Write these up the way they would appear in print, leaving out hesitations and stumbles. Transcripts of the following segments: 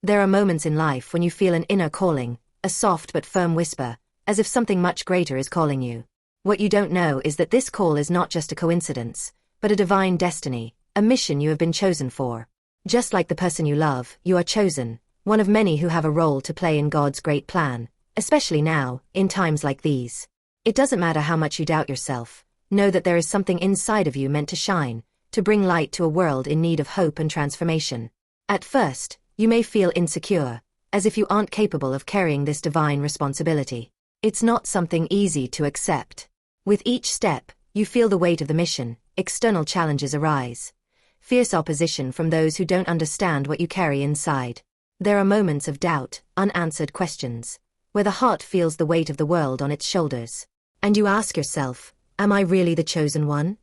There are moments in life when you feel an inner calling, a soft but firm whisper, as if something much greater is calling you. What you don't know is that this call is not just a coincidence, but a divine destiny, a mission you have been chosen for. Just like the person you love, you are chosen, one of many who have a role to play in God's great plan, especially now, in times like these. It doesn't matter how much you doubt yourself, know that there is something inside of you meant to shine, to bring light to a world in need of hope and transformation. At first, you may feel insecure, as if you aren't capable of carrying this divine responsibility. It's not something easy to accept. With each step, you feel the weight of the mission, external challenges arise. Fierce opposition from those who don't understand what you carry inside. There are moments of doubt, unanswered questions, where the heart feels the weight of the world on its shoulders. And you ask yourself, am I really the chosen one?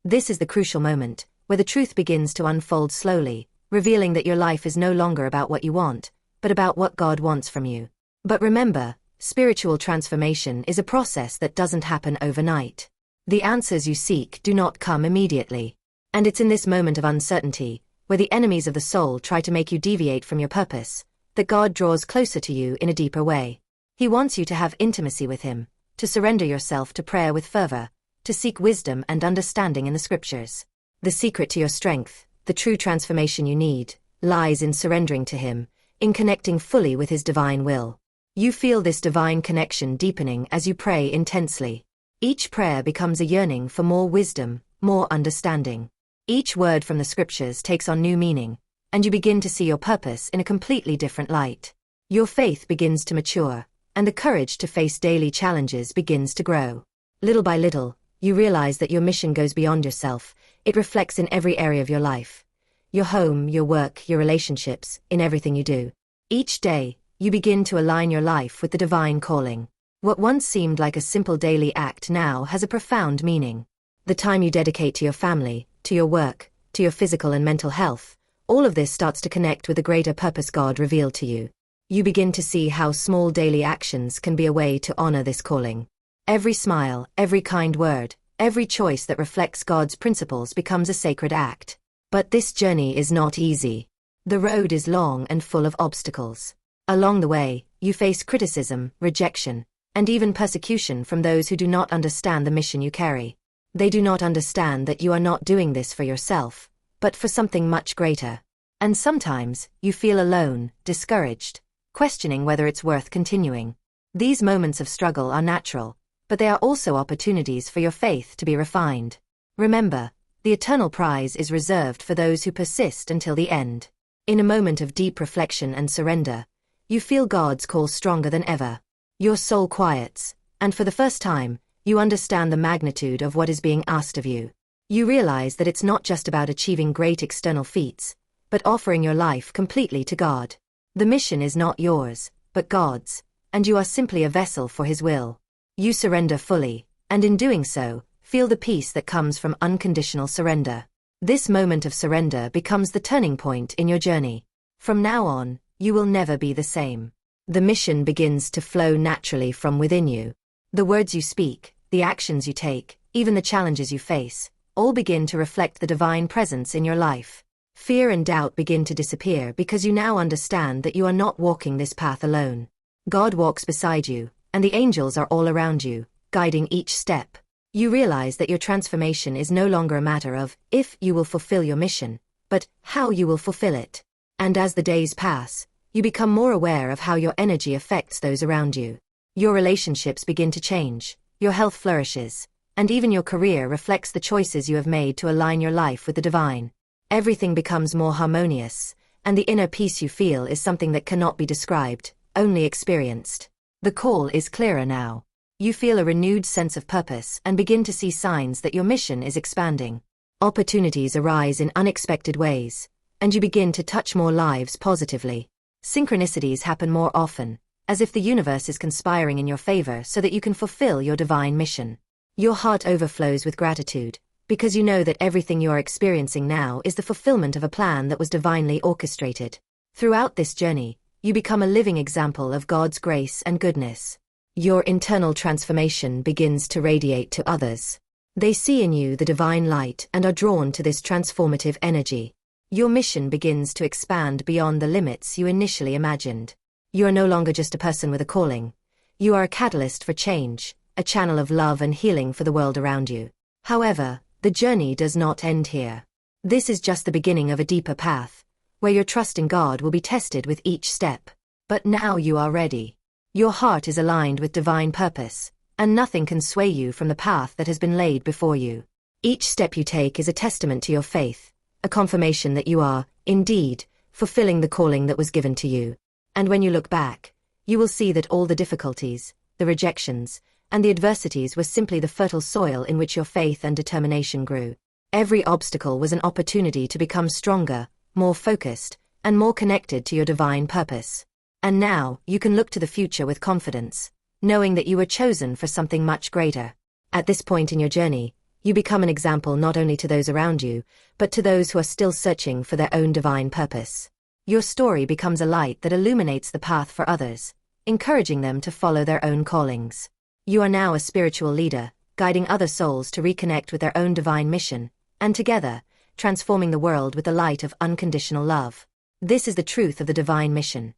This is the crucial moment, where the truth begins to unfold slowly, revealing that your life is no longer about what you want, but about what God wants from you. But remember, spiritual transformation is a process that doesn't happen overnight. The answers you seek do not come immediately. And it's in this moment of uncertainty, where the enemies of the soul try to make you deviate from your purpose, that God draws closer to you in a deeper way. He wants you to have intimacy with Him, to surrender yourself to prayer with fervor, to seek wisdom and understanding in the Scriptures. The secret to your strength, the true transformation you need, lies in surrendering to Him, in connecting fully with His divine will. You feel this divine connection deepening as you pray intensely. Each prayer becomes a yearning for more wisdom, more understanding. Each word from the Scriptures takes on new meaning, and you begin to see your purpose in a completely different light. Your faith begins to mature, and the courage to face daily challenges begins to grow. Little by little, you realize that your mission goes beyond yourself. It reflects in every area of your life. Your home, your work, your relationships, in everything you do. Each day, you begin to align your life with the divine calling. What once seemed like a simple daily act now has a profound meaning. The time you dedicate to your family, to your work, to your physical and mental health, all of this starts to connect with the greater purpose God revealed to you. You begin to see how small daily actions can be a way to honor this calling. Every smile, every kind word, every choice that reflects God's principles becomes a sacred act. But this journey is not easy. The road is long and full of obstacles. Along the way, you face criticism, rejection, and even persecution from those who do not understand the mission you carry. They do not understand that you are not doing this for yourself, but for something much greater. And sometimes, you feel alone, discouraged, questioning whether it's worth continuing. These moments of struggle are natural, but they are also opportunities for your faith to be refined. Remember, the eternal prize is reserved for those who persist until the end. In a moment of deep reflection and surrender, you feel God's call stronger than ever. Your soul quiets, and for the first time, you understand the magnitude of what is being asked of you. You realize that it's not just about achieving great external feats, but offering your life completely to God. The mission is not yours, but God's, and you are simply a vessel for His will. You surrender fully, and in doing so, feel the peace that comes from unconditional surrender. This moment of surrender becomes the turning point in your journey. From now on, you will never be the same. The mission begins to flow naturally from within you. The words you speak, the actions you take, even the challenges you face, all begin to reflect the divine presence in your life. Fear and doubt begin to disappear because you now understand that you are not walking this path alone. God walks beside you, and the angels are all around you, guiding each step. You realize that your transformation is no longer a matter of if you will fulfill your mission, but how you will fulfill it. And as the days pass, you become more aware of how your energy affects those around you. Your relationships begin to change, your health flourishes, and even your career reflects the choices you have made to align your life with the divine. Everything becomes more harmonious, and the inner peace you feel is something that cannot be described, only experienced. The call is clearer now. You feel a renewed sense of purpose and begin to see signs that your mission is expanding. Opportunities arise in unexpected ways, and you begin to touch more lives positively. Synchronicities happen more often, as if the universe is conspiring in your favor so that you can fulfill your divine mission. Your heart overflows with gratitude, because you know that everything you are experiencing now is the fulfillment of a plan that was divinely orchestrated. Throughout this journey, you become a living example of God's grace and goodness. Your internal transformation begins to radiate to others. They see in you the divine light and are drawn to this transformative energy. Your mission begins to expand beyond the limits you initially imagined. You are no longer just a person with a calling. You are a catalyst for change, a channel of love and healing for the world around you. However, the journey does not end here. This is just the beginning of a deeper path, where your trust in God will be tested with each step. But now you are ready. Your heart is aligned with divine purpose, and nothing can sway you from the path that has been laid before you. Each step you take is a testament to your faith, a confirmation that you are, indeed, fulfilling the calling that was given to you. And when you look back, you will see that all the difficulties, the rejections, and the adversities were simply the fertile soil in which your faith and determination grew. Every obstacle was an opportunity to become stronger, more focused, and more connected to your divine purpose. And now, you can look to the future with confidence, knowing that you were chosen for something much greater. At this point in your journey, you become an example not only to those around you, but to those who are still searching for their own divine purpose. Your story becomes a light that illuminates the path for others, encouraging them to follow their own callings. You are now a spiritual leader, guiding other souls to reconnect with their own divine mission, and together, transforming the world with the light of unconditional love. This is the truth of the divine mission.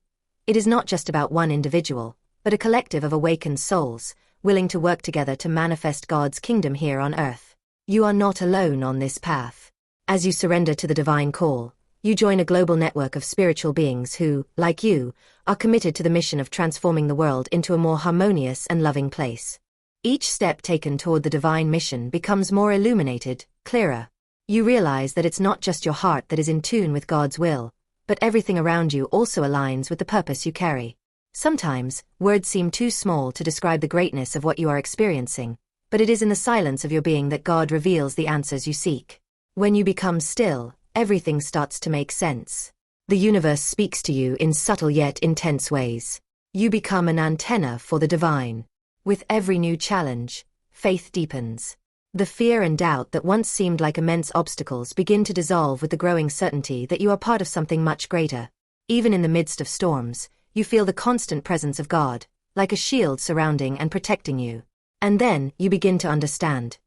It is not just about one individual, but a collective of awakened souls, willing to work together to manifest God's kingdom here on earth. You are not alone on this path. As you surrender to the divine call, you join a global network of spiritual beings who, like you, are committed to the mission of transforming the world into a more harmonious and loving place. Each step taken toward the divine mission becomes more illuminated, clearer. You realize that it's not just your heart that is in tune with God's will, but everything around you also aligns with the purpose you carry. Sometimes, words seem too small to describe the greatness of what you are experiencing, but it is in the silence of your being that God reveals the answers you seek. When you become still, everything starts to make sense. The universe speaks to you in subtle yet intense ways. You become an antenna for the divine. With every new challenge, faith deepens. The fear and doubt that once seemed like immense obstacles begin to dissolve with the growing certainty that you are part of something much greater. Even in the midst of storms, you feel the constant presence of God, like a shield surrounding and protecting you. And then, you begin to understand.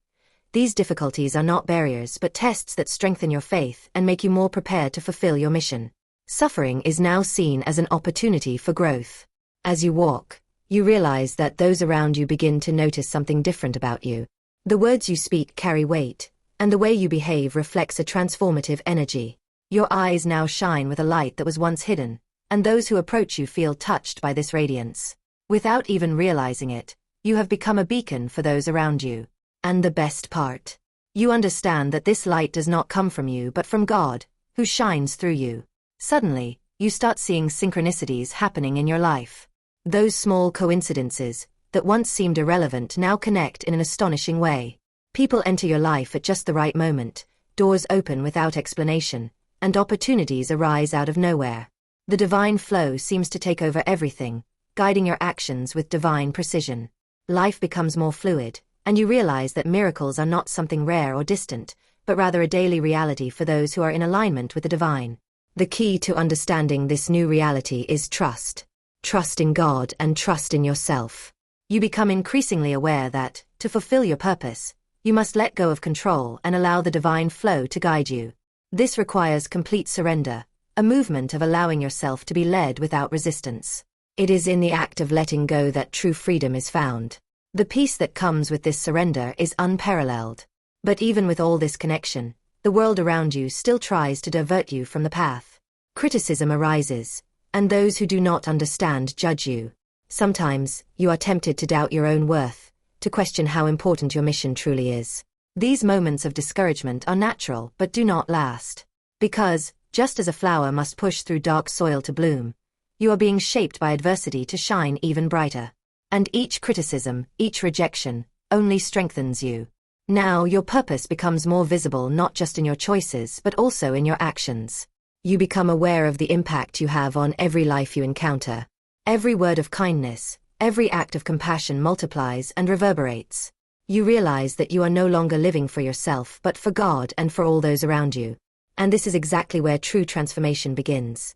These difficulties are not barriers but tests that strengthen your faith and make you more prepared to fulfill your mission. Suffering is now seen as an opportunity for growth. As you walk, you realize that those around you begin to notice something different about you. The words you speak carry weight, and the way you behave reflects a transformative energy. Your eyes now shine with a light that was once hidden, and those who approach you feel touched by this radiance. Without even realizing it, you have become a beacon for those around you. And the best part, you understand that this light does not come from you but from God, who shines through you. Suddenly, you start seeing synchronicities happening in your life. Those small coincidences, that once seemed irrelevant, now connect in an astonishing way. People enter your life at just the right moment, doors open without explanation, and opportunities arise out of nowhere. The divine flow seems to take over everything, guiding your actions with divine precision. Life becomes more fluid, and you realize that miracles are not something rare or distant, but rather a daily reality for those who are in alignment with the divine. The key to understanding this new reality is trust. Trust in God and trust in yourself. You become increasingly aware that, to fulfill your purpose, you must let go of control and allow the divine flow to guide you. This requires complete surrender, a movement of allowing yourself to be led without resistance. It is in the act of letting go that true freedom is found. The peace that comes with this surrender is unparalleled. But even with all this connection, the world around you still tries to divert you from the path. Criticism arises, and those who do not understand judge you. Sometimes, you are tempted to doubt your own worth, to question how important your mission truly is. These moments of discouragement are natural but do not last. Because, just as a flower must push through dark soil to bloom, you are being shaped by adversity to shine even brighter. And each criticism, each rejection, only strengthens you. Now your purpose becomes more visible not just in your choices but also in your actions. You become aware of the impact you have on every life you encounter. Every word of kindness, every act of compassion multiplies and reverberates. You realize that you are no longer living for yourself but for God and for all those around you. And this is exactly where true transformation begins.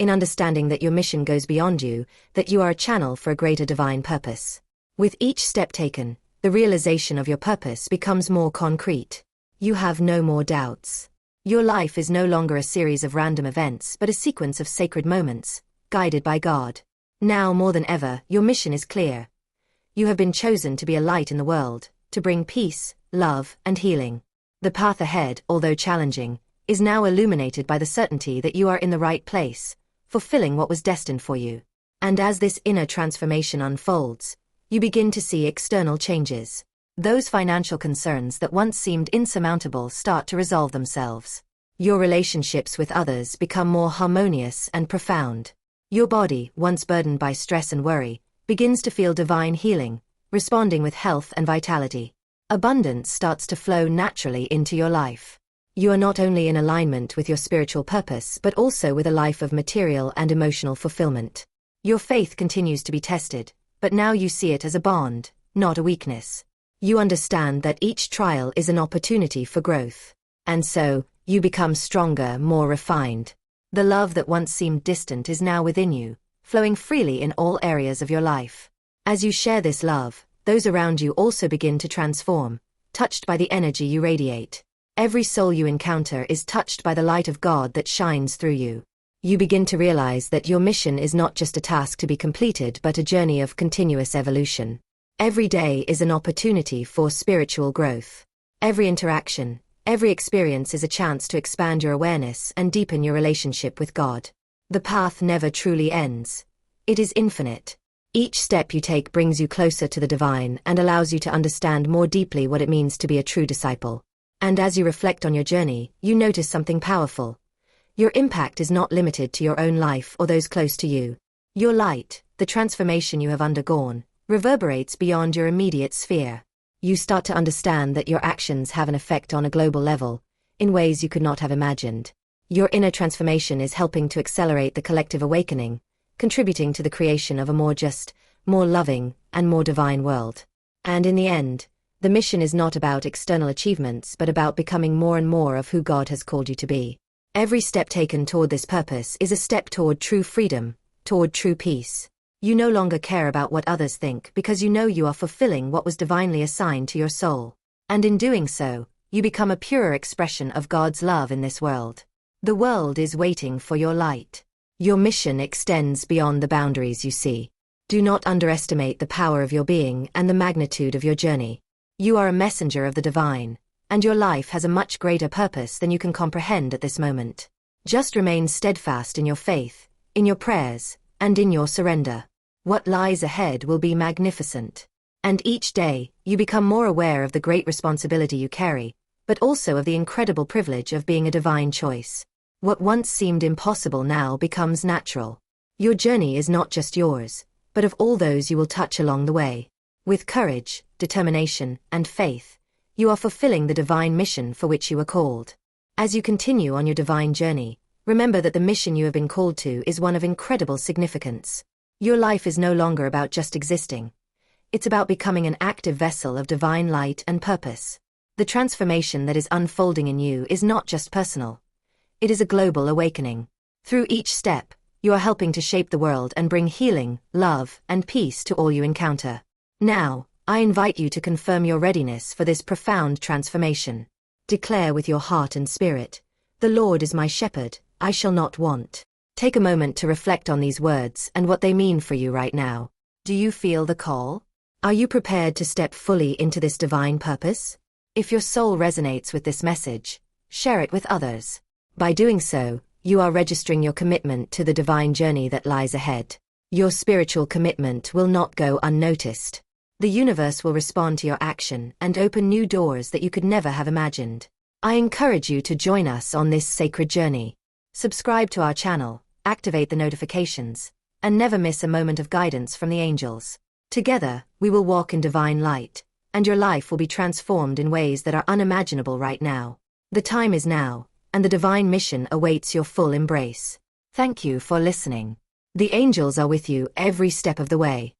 In understanding that your mission goes beyond you, that you are a channel for a greater divine purpose. With each step taken, the realization of your purpose becomes more concrete. You have no more doubts. Your life is no longer a series of random events but a sequence of sacred moments, guided by God. Now more than ever, your mission is clear. You have been chosen to be a light in the world, to bring peace, love, and healing. The path ahead, although challenging, is now illuminated by the certainty that you are in the right place, fulfilling what was destined for you. And as this inner transformation unfolds, you begin to see external changes. Those financial concerns that once seemed insurmountable start to resolve themselves. Your relationships with others become more harmonious and profound. Your body, once burdened by stress and worry, begins to feel divine healing, responding with health and vitality. Abundance starts to flow naturally into your life. You are not only in alignment with your spiritual purpose but also with a life of material and emotional fulfillment. Your faith continues to be tested, but now you see it as a bond, not a weakness. You understand that each trial is an opportunity for growth. And so, you become stronger, more refined. The love that once seemed distant is now within you, flowing freely in all areas of your life. As you share this love, those around you also begin to transform, touched by the energy you radiate. Every soul you encounter is touched by the light of God that shines through you. You begin to realize that your mission is not just a task to be completed but a journey of continuous evolution. Every day is an opportunity for spiritual growth. Every interaction, every experience is a chance to expand your awareness and deepen your relationship with God. The path never truly ends. It is infinite. Each step you take brings you closer to the divine and allows you to understand more deeply what it means to be a true disciple. And as you reflect on your journey, you notice something powerful. Your impact is not limited to your own life or those close to you. Your light, the transformation you have undergone, reverberates beyond your immediate sphere. You start to understand that your actions have an effect on a global level, in ways you could not have imagined. Your inner transformation is helping to accelerate the collective awakening, contributing to the creation of a more just, more loving, and more divine world. And in the end, the mission is not about external achievements but about becoming more and more of who God has called you to be. Every step taken toward this purpose is a step toward true freedom, toward true peace. You no longer care about what others think because you know you are fulfilling what was divinely assigned to your soul. And in doing so, you become a purer expression of God's love in this world. The world is waiting for your light. Your mission extends beyond the boundaries you see. Do not underestimate the power of your being and the magnitude of your journey. You are a messenger of the divine, and your life has a much greater purpose than you can comprehend at this moment. Just remain steadfast in your faith, in your prayers, and in your surrender. What lies ahead will be magnificent. And each day, you become more aware of the great responsibility you carry, but also of the incredible privilege of being a divine choice. What once seemed impossible now becomes natural. Your journey is not just yours, but of all those you will touch along the way. With courage, determination, and faith, you are fulfilling the divine mission for which you were called. As you continue on your divine journey, remember that the mission you have been called to is one of incredible significance. Your life is no longer about just existing. It's about becoming an active vessel of divine light and purpose. The transformation that is unfolding in you is not just personal. It is a global awakening. Through each step, you are helping to shape the world and bring healing, love, and peace to all you encounter. Now, I invite you to confirm your readiness for this profound transformation. Declare with your heart and spirit, "The Lord is my shepherd, I shall not want." Take a moment to reflect on these words and what they mean for you right now. Do you feel the call? Are you prepared to step fully into this divine purpose? If your soul resonates with this message, share it with others. By doing so, you are registering your commitment to the divine journey that lies ahead. Your spiritual commitment will not go unnoticed. The universe will respond to your action and open new doors that you could never have imagined. I encourage you to join us on this sacred journey. Subscribe to our channel, activate the notifications, and never miss a moment of guidance from the angels. Together, we will walk in divine light, and your life will be transformed in ways that are unimaginable right now. The time is now, and the divine mission awaits your full embrace. Thank you for listening. The angels are with you every step of the way.